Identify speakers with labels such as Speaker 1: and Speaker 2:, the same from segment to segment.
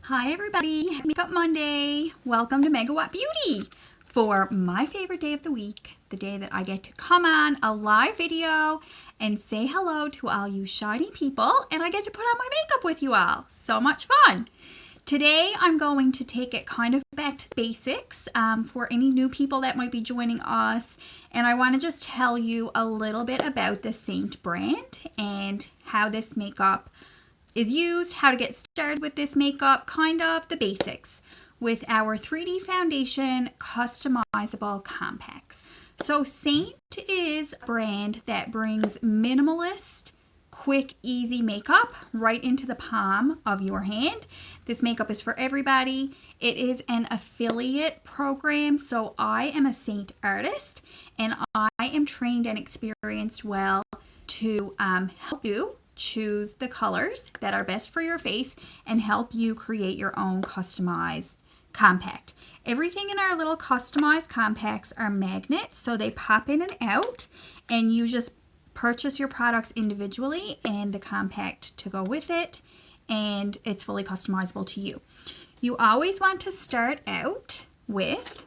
Speaker 1: Hi everybody, Makeup Monday. Welcome to Megawatt Beauty for my favorite day of the week, the day that I get to come on a live video and say hello to all you shiny people, and I get to put on my makeup with you all. So much fun. Today I'm going to take it kind of back to basics for any new people that might be joining us, and I want to just tell you a little bit about the Seint brand and how this makeup is used, how to get started with this makeup, kind of the basics with our 3D foundation customizable compacts. So Seint is a brand that brings minimalist, quick, easy makeup right into the palm of your hand. This makeup is for everybody. It is an affiliate program, so I am a Seint artist and I am trained and experienced well to help you choose the colors that are best for your face and help you create your own customized compact. Everything in our little customized compacts are magnets, so they pop in and out, and you just purchase your products individually and the compact to go with it, and it's fully customizable to you. You always want to start out with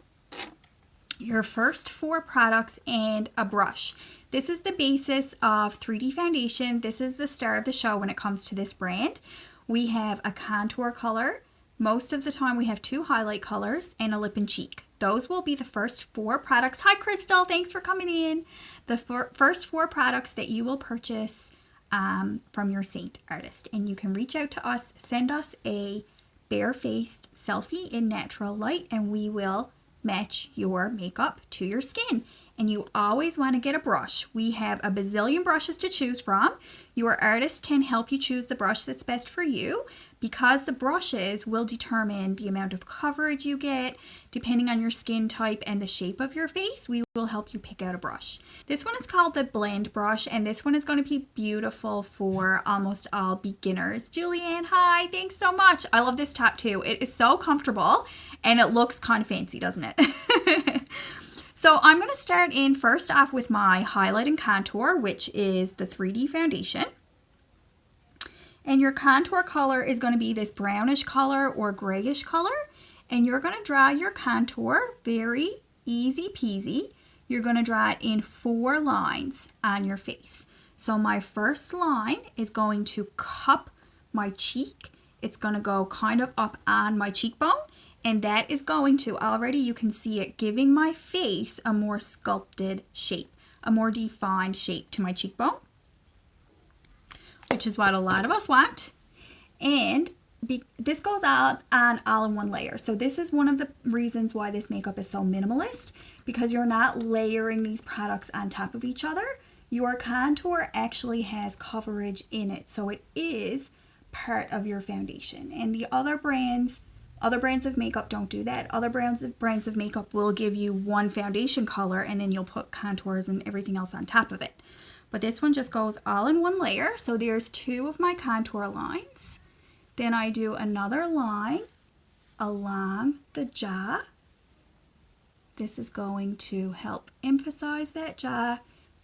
Speaker 1: your first 4 products and a brush. This is the basis of 3D foundation. This is the star of the show when it comes to this brand. We have a contour color. Most of the time we have 2 highlight colors and a lip and cheek. Those will be the first 4 products. Hi Crystal, thanks for coming in. The first 4 products that you will purchase from your Seint artist. And you can reach out to us, send us a bare-faced selfie in natural light, and we will match your makeup to your skin. And you always want to get a brush. We have a bazillion brushes to choose from. Your artist can help you choose the brush that's best for you, because the brushes will determine the amount of coverage you get. Depending on your skin type and the shape of your face, we will help you pick out a brush. This one is called the blend brush, and this one is going to be beautiful for almost all beginners. Julianne, hi, thanks so much. I love this top too. It is so comfortable and it looks kind of fancy, doesn't it? So I'm going to start in first off with my highlight and contour, which is the 3D foundation. And your contour color is going to be this brownish color or grayish color. And you're going to draw your contour very easy peasy. You're going to draw it in 4 lines on your face. So my first line is going to cup my cheek. It's going to go kind of up on my cheekbone. And that is going to, already you can see it giving my face a more sculpted shape, a more defined shape to my cheekbone, which is what a lot of us want. And this goes out on all in one layer. So this is one of the reasons why this makeup is so minimalist, because you're not layering these products on top of each other. Your contour actually has coverage in it, so it is part of your foundation. And the other brands of makeup don't do that. Other brands of makeup will give you one foundation color and then you'll put contours and everything else on top of it. But this one just goes all in one layer. So there's 2 of my contour lines. Then I do another line along the jaw. This is going to help emphasize that jaw,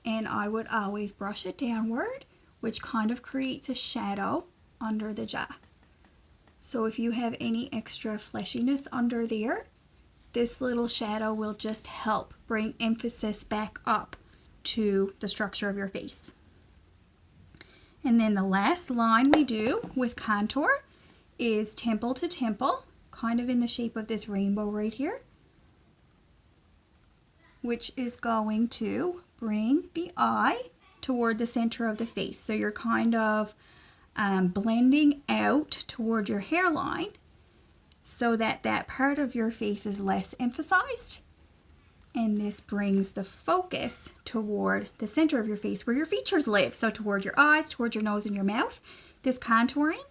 Speaker 1: and I would always brush it downward, which kind of creates a shadow under the jaw. So if you have any extra fleshiness under there, this little shadow will just help bring emphasis back up to the structure of your face. And then the last line we do with contour is temple to temple, kind of in the shape of this rainbow right here, which is going to bring the eye toward the center of the face. So you're kind of blending out toward your hairline so that that part of your face is less emphasized, and this brings the focus toward the center of your face where your features live, so toward your eyes, toward your nose and your mouth. This contouring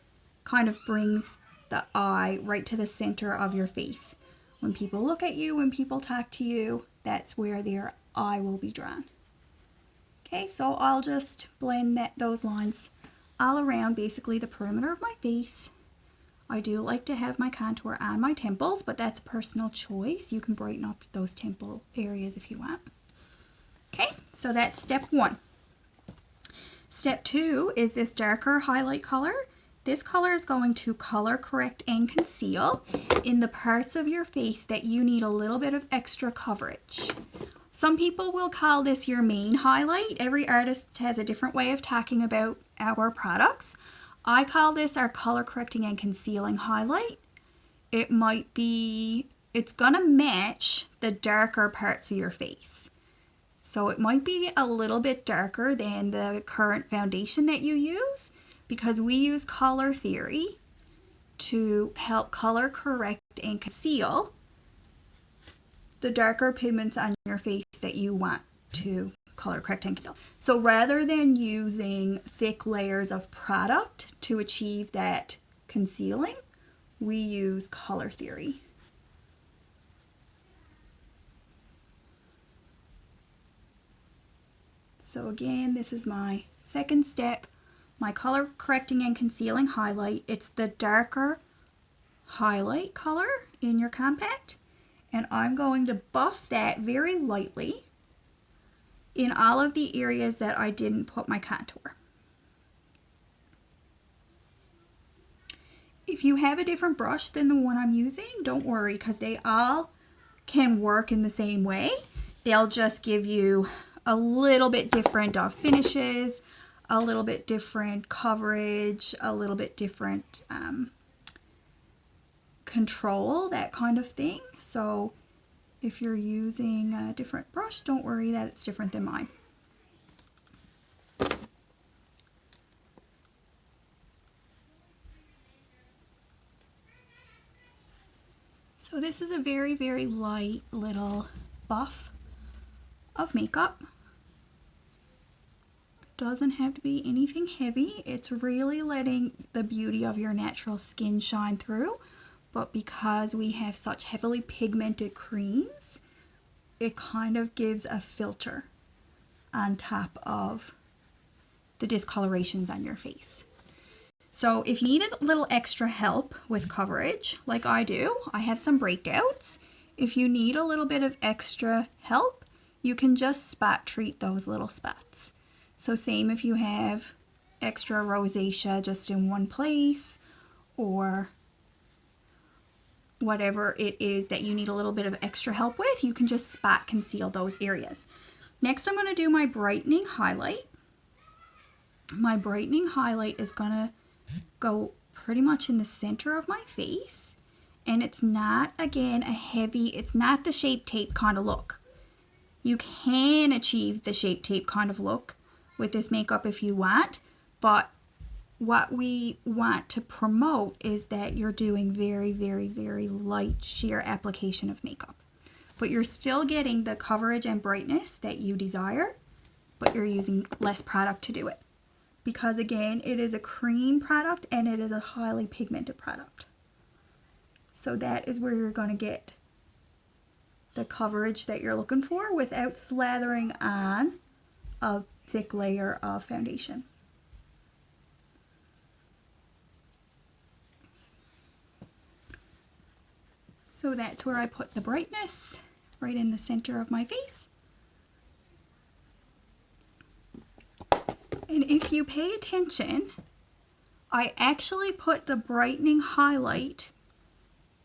Speaker 1: kind of brings the eye right to the center of your face. When people look at you, when people talk to you, that's where their eye will be drawn. Okay, so I'll just blend those lines all around basically the perimeter of my face. I do like to have my contour on my temples, but that's a personal choice. You can brighten up those temple areas if you want. Okay, so that's step 1. Step 2 is this darker highlight color. This color is going to color correct and conceal in the parts of your face that you need a little bit of extra coverage. Some people will call this your main highlight. Every artist has a different way of talking about our products. I call this our color correcting and concealing highlight. It's gonna match the darker parts of your face. So it might be a little bit darker than the current foundation that you use, because we use color theory to help color correct and conceal the darker pigments on your face that you want to color correct and conceal. So rather than using thick layers of product to achieve that concealing, we use color theory. So again, this is my second step, my color correcting and concealing highlight. It's the darker highlight color in your compact, and I'm going to buff that very lightly in all of the areas that I didn't put my contour. If you have a different brush than the one I'm using, don't worry, because they all can work in the same way. They'll just give you a little bit different finishes, a little bit different coverage, a little bit different control, that kind of thing. So if you're using a different brush, don't worry that it's different than mine. So this is a very, very light little buff of makeup. Doesn't have to be anything heavy. It's really letting the beauty of your natural skin shine through. But because we have such heavily pigmented creams, it kind of gives a filter on top of the discolorations on your face. So if you need a little extra help with coverage, like I do, I have some breakouts. If you need a little bit of extra help, you can just spot treat those little spots. So same if you have extra rosacea just in one place, or whatever it is that you need a little bit of extra help with, you can just spot conceal those areas. Next, I'm going to do my brightening highlight. My brightening highlight is going to go pretty much in the center of my face, and it's not, again, it's not the Shape Tape kind of look. You can achieve the Shape Tape kind of look with this makeup if you want, but what we want to promote is that you're doing very, very, very light sheer application of makeup, but you're still getting the coverage and brightness that you desire, but you're using less product to do it, because again, it is a cream product and it is a highly pigmented product. So that is where you're going to get the coverage that you're looking for without slathering on a thick layer of foundation. So that's where I put the brightness, right in the center of my face. And if you pay attention, I actually put the brightening highlight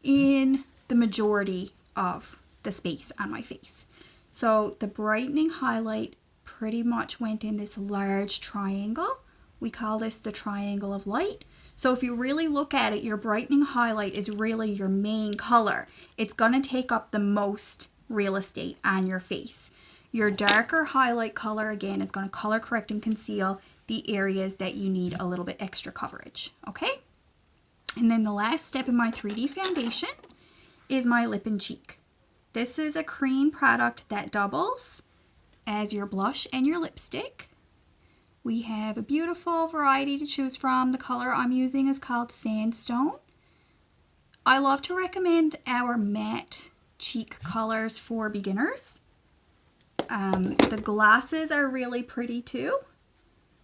Speaker 1: in the majority of the space on my face. So the brightening highlight pretty much went in this large triangle. We call this the triangle of light. So if you really look at it, your brightening highlight is really your main color. It's going to take up the most real estate on your face. Your darker highlight color, again, is going to color correct and conceal the areas that you need a little bit extra coverage, okay? And then the last step in my 3D foundation is my lip and cheek. This is a cream product that doubles as your blush and your lipstick. We have a beautiful variety to choose from. The color I'm using is called Sandstone. I love to recommend our matte cheek colors for beginners. The glosses are really pretty too,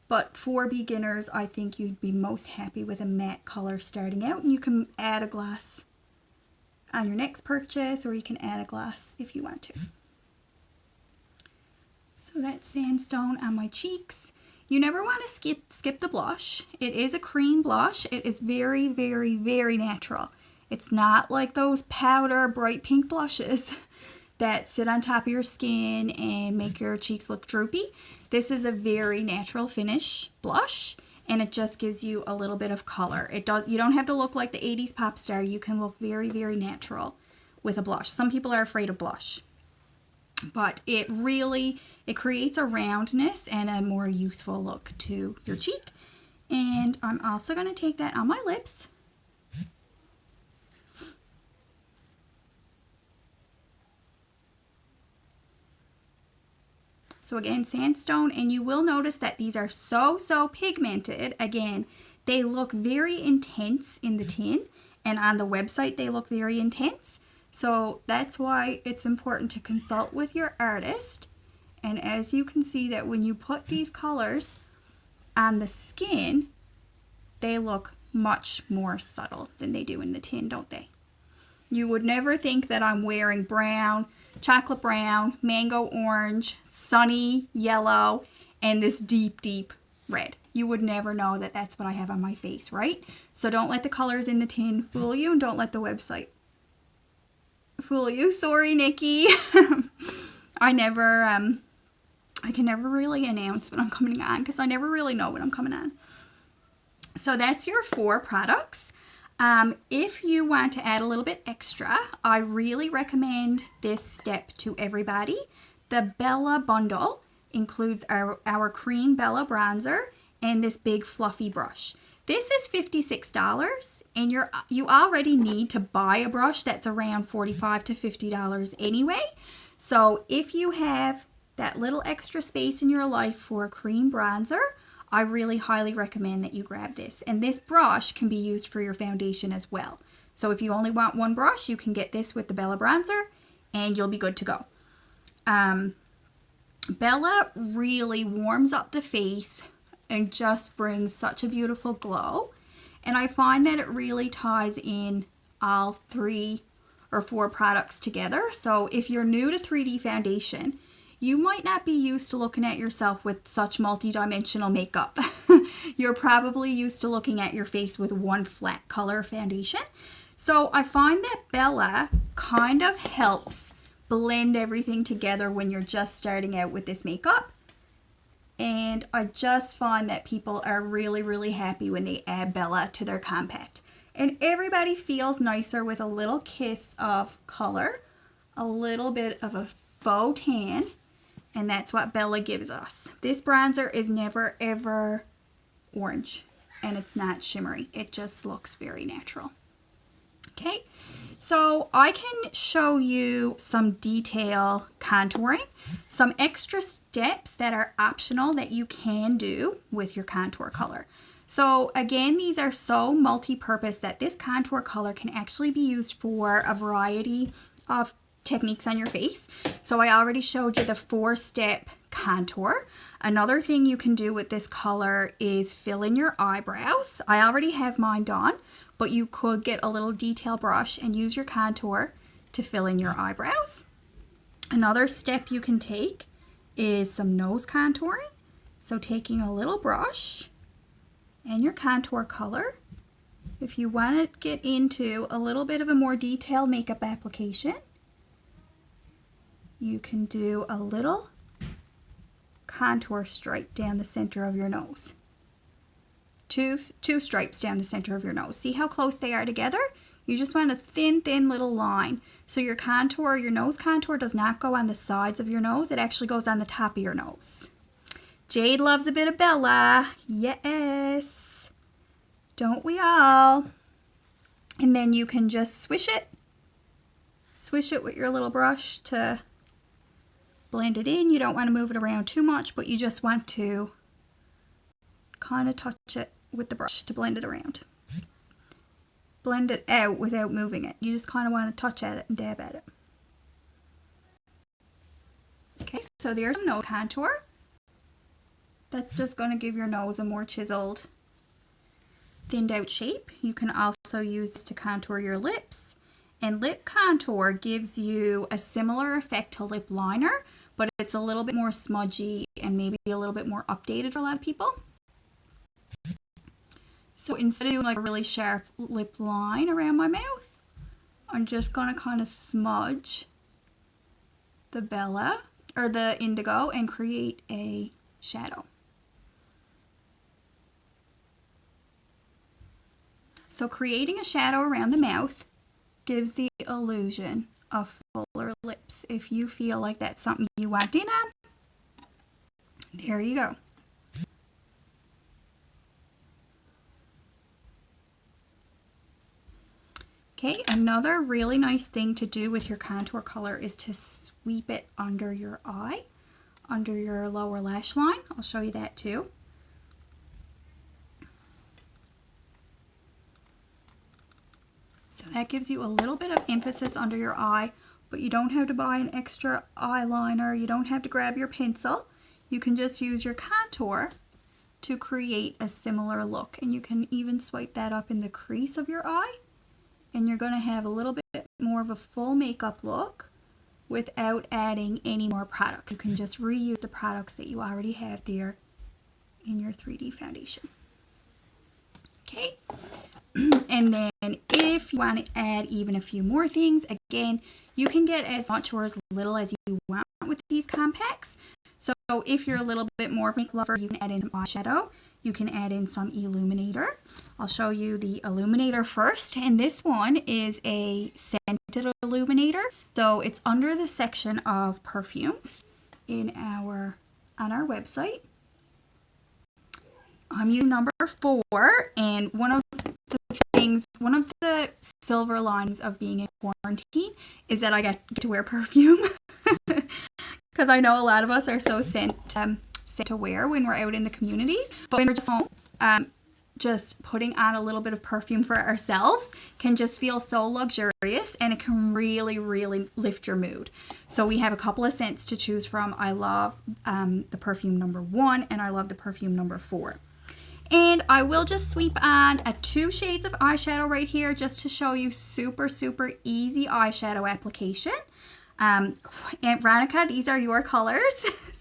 Speaker 1: but for beginners, I think you'd be most happy with a matte color starting out, and you can add a gloss on your next purchase, or you can add a gloss if you want to. So that's Sandstone on my cheeks. You never want to skip the blush. It is a cream blush. It is very, very, very natural. It's not like those powder bright pink blushes that sit on top of your skin and make your cheeks look droopy. This is a very natural finish blush, and it just gives you a little bit of color. You don't have to look like the 80s pop star. You can look very, very natural with a blush. Some people are afraid of blush, but it creates a roundness and a more youthful look to your cheek. And I'm also going to take that on my lips. So again, sandstone, and you will notice that these are so pigmented. Again, they look very intense in the tin, and on the website they look very intense. So that's why it's important to consult with your artist. And as you can see, that when you put these colors on the skin, they look much more subtle than they do in the tin, don't they? You would never think that I'm wearing brown, chocolate brown, mango orange, sunny yellow, and this deep red. You would never know that that's what I have on my face, right? So don't let the colors in the tin fool you, and don't let the website fool you. Sorry, Nikki. I can never really announce when I'm coming on because I never really know when I'm coming on. So that's your 4 products. If you want to add a little bit extra, I really recommend this step to everybody. The Bella bundle includes our cream Bella bronzer and this big fluffy brush. This is $56, and you already need to buy a brush that's around $45 to $50 anyway. So if you have that little extra space in your life for a cream bronzer, I really highly recommend that you grab this. And this brush can be used for your foundation as well. So if you only want one brush, you can get this with the Bella bronzer and you'll be good to go. Bella really warms up the face and just brings such a beautiful glow. And I find that it really ties in all 3 or 4 products together. So if you're new to 3D foundation, you might not be used to looking at yourself with such multi-dimensional makeup. You're probably used to looking at your face with one flat color foundation. So I find that Bella kind of helps blend everything together when you're just starting out with this makeup. And I just find that people are really happy when they add Bella to their compact. And everybody feels nicer with a little kiss of color, a little bit of a faux tan. And that's what Bella gives us. This bronzer is never ever orange, and it's not shimmery. It just looks very natural. Okay, so I can show you some detail contouring, some extra steps that are optional that you can do with your contour color. So again, these are so multi-purpose that this contour color can actually be used for a variety of techniques on your face. So I already showed you the 4-step contour. Another thing you can do with this color is fill in your eyebrows. I already have mine done, but you could get a little detail brush and use your contour to fill in your eyebrows. Another step you can take is some nose contouring. So taking a little brush and your contour color. If you want to get into a little bit of a more detailed makeup application, you can do a little contour stripe down the center of your nose. Two stripes down the center of your nose. See how close they are together? You just want a thin little line. So your contour, your nose contour does not go on the sides of your nose. It actually goes on the top of your nose. Jade loves a bit of Bella. Yes. Don't we all? And then you can just swish it. Swish it with your little brush to blend it in. You don't want to move it around too much, but you just want to kind of touch it with the brush to blend it around. Blend it out without moving it. You just kind of want to touch at it and dab at it. Okay, so there's some nose contour. That's just going to give your nose a more chiseled, thinned out shape. You can also use this to contour your lips. And lip contour gives you a similar effect to lip liner, but it's a little bit more smudgy and maybe a little bit more updated for a lot of people. So instead of doing like a really sharp lip line around my mouth, I'm just going to kind of smudge the Bella or the indigo and create a shadow. So creating a shadow around the mouth gives the illusion of fuller lips. If you feel like that's something you want in on, there you go. Okay, another really nice thing to do with your contour color is to sweep it under your eye, under your lower lash line. I'll show you that too. So that gives you a little bit of emphasis under your eye, but you don't have to buy an extra eyeliner. You don't have to grab your pencil. You can just use your contour to create a similar look. And you can even swipe that up in the crease of your eye. And you're going to have a little bit more of a full makeup look without adding any more products. You can just reuse the products that you already have there in your 3D foundation. Okay, and then if you want to add even a few more things, again, you can get as much or as little as you want with these compacts. So if you're a little bit more of a makeup lover, you can add in some eyeshadow. You can add in some illuminator. I'll show you the illuminator first, and this one is a scented illuminator. So it's under the section of perfumes on our website. I'm using number 4, and one of the silver linings of being in quarantine is that I get to wear perfume, because I know a lot of us are so sent to wear when we're out in the communities, but when we're just home, just putting on a little bit of perfume for ourselves can just feel so luxurious, and it can really, really lift your mood. So we have a couple of scents to choose from. I love the perfume number 1, and I love the perfume number 4. And I will just sweep on 2 shades of eyeshadow right here just to show you super, super easy eyeshadow application. Aunt Veronica, these are your colors.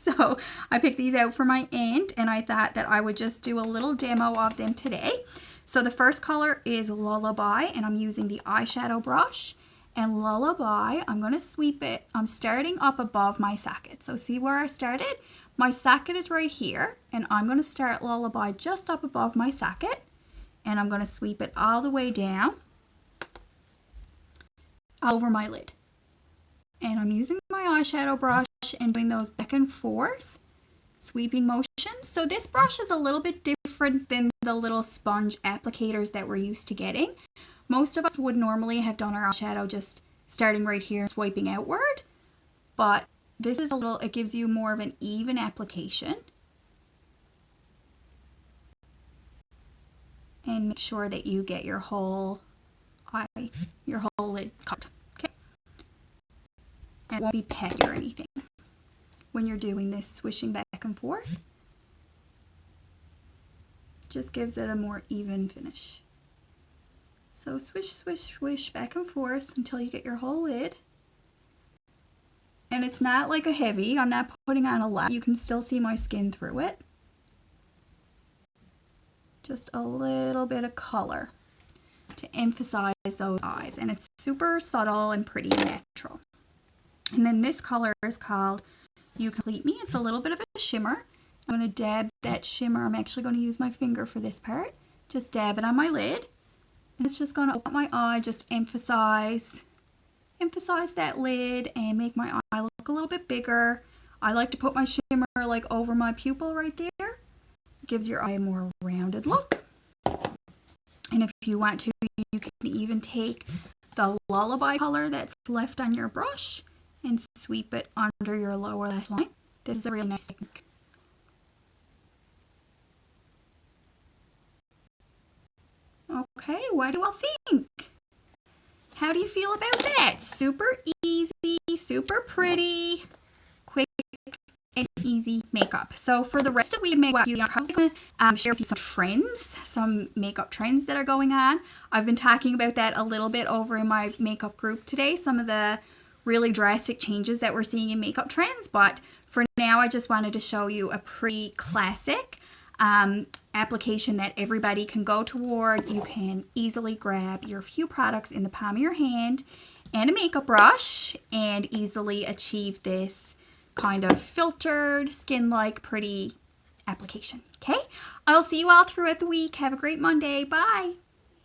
Speaker 1: So I picked these out for my aunt, and I thought that I would just do a little demo of them today. So the first color is Lullaby, and I'm using the eyeshadow brush. And Lullaby, I'm going to sweep it. I'm starting up above my socket. So see where I started? My socket is right here, and I'm going to start Lullaby just up above my socket, and I'm going to sweep it all the way down over my lid. And I'm using my eyeshadow brush and doing those back and forth sweeping motions. So this brush is a little bit different than the little sponge applicators that we're used to getting. Most of us would normally have done our eyeshadow just starting right here and swiping outward, but this is it gives you more of an even application. And make sure that you get your whole lid covered. Okay? And it won't be petty or anything when you're doing this swishing back and forth. Just gives it a more even finish. So swish, swish, swish back and forth until you get your whole lid. And it's not like a heavy. I'm not putting on a lot. You can still see my skin through it. Just a little bit of color to emphasize those eyes. And it's super subtle and pretty and natural. And then this color is called You Complete Me. It's a little bit of a shimmer. I'm going to dab that shimmer. I'm actually going to use my finger for this part. Just dab it on my lid. And it's just going to open my eye, just emphasize that lid and make my eye look a little bit bigger. I like to put my shimmer like over my pupil right there. It gives your eye a more rounded look. And if you want to, you can even take the Lullaby color that's left on your brush and sweep it under your lower lash line. This is a really nice technique. Okay, what do you all think? How do you feel about that? Super easy, super pretty, quick and easy makeup. So for the rest of the makeup, I'm probably going to share with you some makeup trends that are going on. I've been talking about that a little bit over in my makeup group today. Some of the really drastic changes that we're seeing in makeup trends. But for now, I just wanted to show you a pretty classic application that everybody can go toward. You can easily grab your few products in the palm of your hand and a makeup brush and easily achieve this kind of filtered, skin-like, pretty application. Okay? I'll see you all throughout the week. Have a great Monday. Bye.